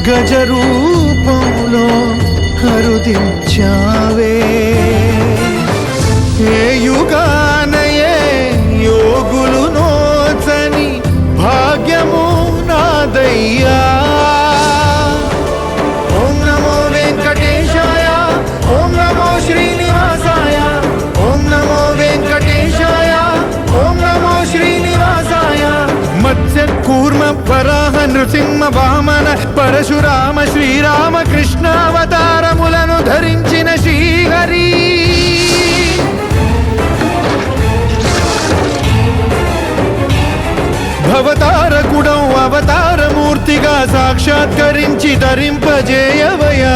గజరూపంలో కరుదించావే ఏ యుగానయే యోగులు నోచని భాగ్యము నాదయ్యా ఓం నమో వెంకటేశాయ ఓం నమో శ్రీనివాసాయ ఓం నమో వెంకటేశాయ ఓం నమో శ్రీనివాసాయ మత్స్య కూర్మ వరాహ నృసింహ వామన పరశురామ శ్రీరామ కృష్ణావతారములను ధరించిన శ్రీహరి భవతారకుడౌ అవతారమూర్తిగా సాక్షాత్కరించి ధరింపజేయవయా